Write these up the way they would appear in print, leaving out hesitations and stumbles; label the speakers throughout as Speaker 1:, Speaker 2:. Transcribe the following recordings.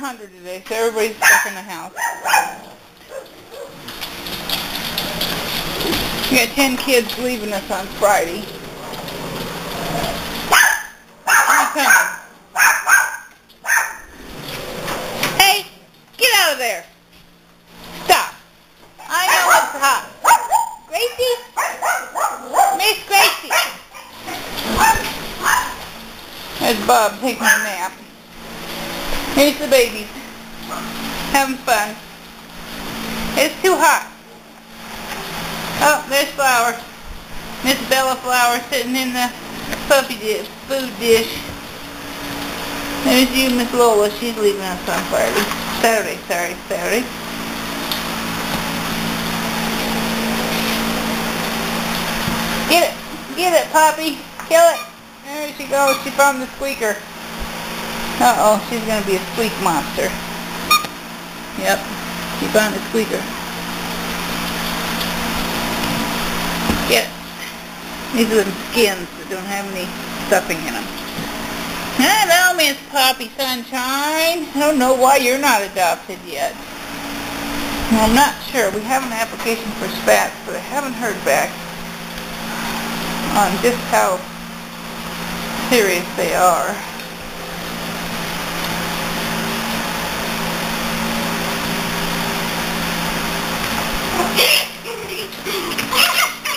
Speaker 1: 100 today, so everybody's stuck in the house. We got 10 kids leaving us on Friday. Who's coming? Hey, get out of there. Stop. I know it's hot. Gracie? Miss Gracie. There's Bob taking a nap. Here's the babies. Having fun. It's too hot. Oh, there's Flower. Miss Bella Flower sitting in the food dish. There's you, Miss Lola. She's leaving us on Saturday. Get it, Poppy. Kill it. There she goes. She found the squeaker. Uh-oh, she's going to be a squeak monster. Yep, she found the squeaker. Get it. These are the skins that don't have any stuffing in them. Hello, Miss Poppy Sunshine. I don't know why you're not adopted yet. Well, I'm not sure. We have an application for spats, but I haven't heard back on just how serious they are.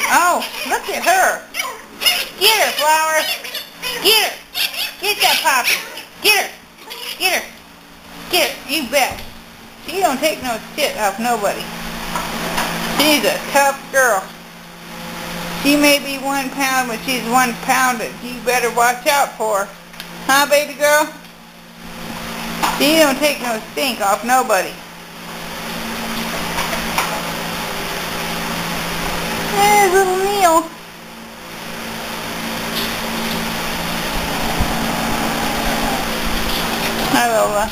Speaker 1: Oh, look at her. Get her, Flower. Get her. Get that Poppy. Get her. Get her. Get her. You bet. She don't take no shit off nobody. She's a tough girl. She may be 1 pound, but she's 1 pounded. You better watch out for her. Huh, baby girl? She don't take no stink off nobody. There's little Neil. Hi, Lola.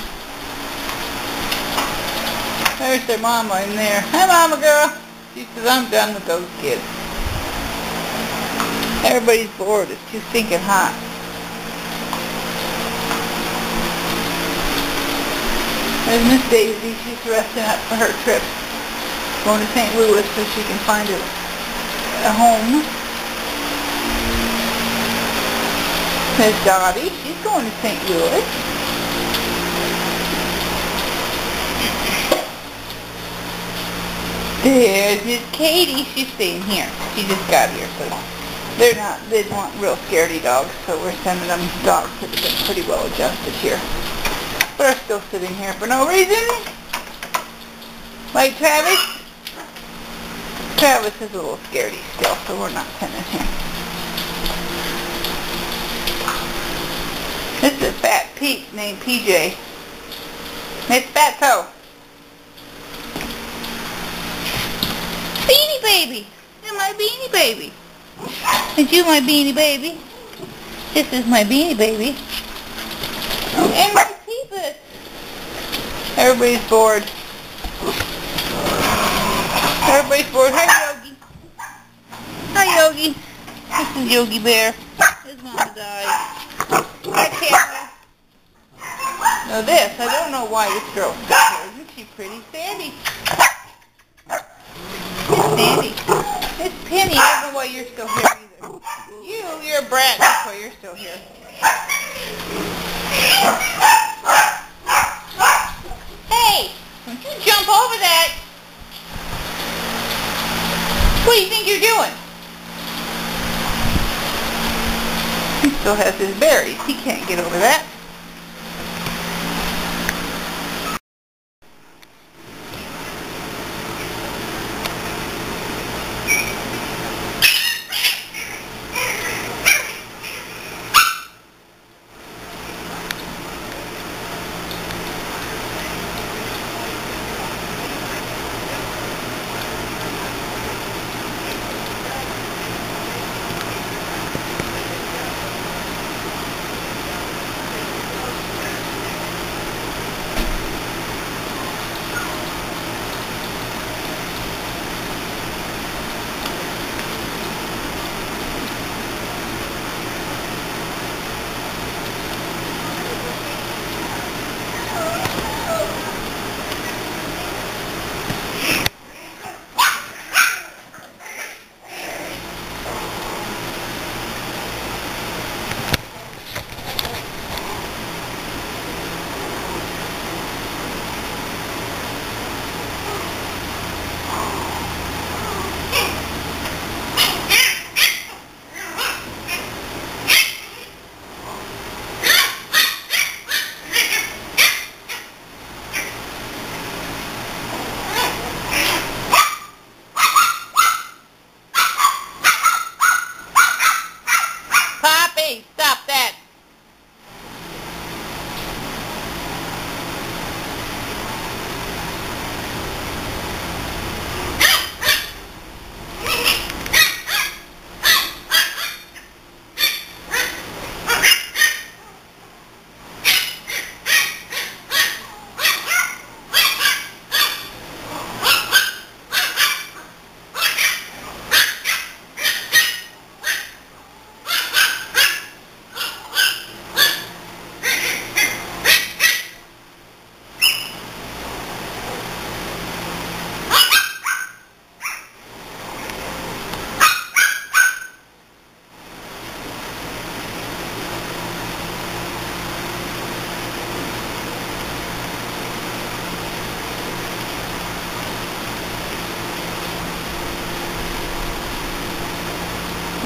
Speaker 1: There's their mama in there. Hi, Mama girl. She says, I'm done with those kids. Everybody's bored. It's too stinking hot. There's Miss Daisy. She's resting up for her trip. Going to St. Louis so she can find a home. There's Dottie. She's going to St. Louis. There's Miss Katie. She's staying here. She just got here, so they want real scaredy dogs, so we're sending them dogs that have been pretty well adjusted here. But are still sitting here for no reason. Like Travis. Travis is a little scaredy still, so we're not sending him. This is a fat Pete named PJ. It's Fatso. Beanie Baby. You're my Beanie Baby. Is you my Beanie Baby? This is my Beanie Baby. And my Peepus. Everybody's bored. Everybody's bored. Hi, Yogi. Hi, Yogi. This is Yogi Bear. His mama died. Hi, Tamara. Now this, I don't know why this girl's still here. Isn't she pretty? Sandy. Sandy. It's Penny. I don't know why you're still here either. You're a brat. That's why you're still here. Hey! Don't you jump over that! What do you think you're doing? He still has his berries. He can't get over that.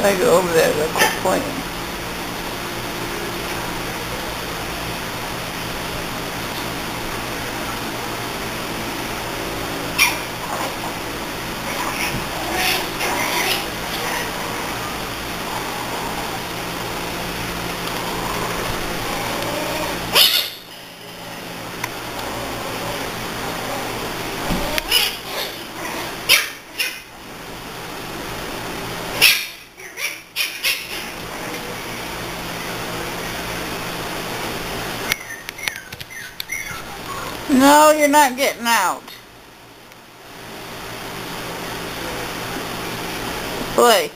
Speaker 1: I go over there real quick for you. No, you're not getting out. Play.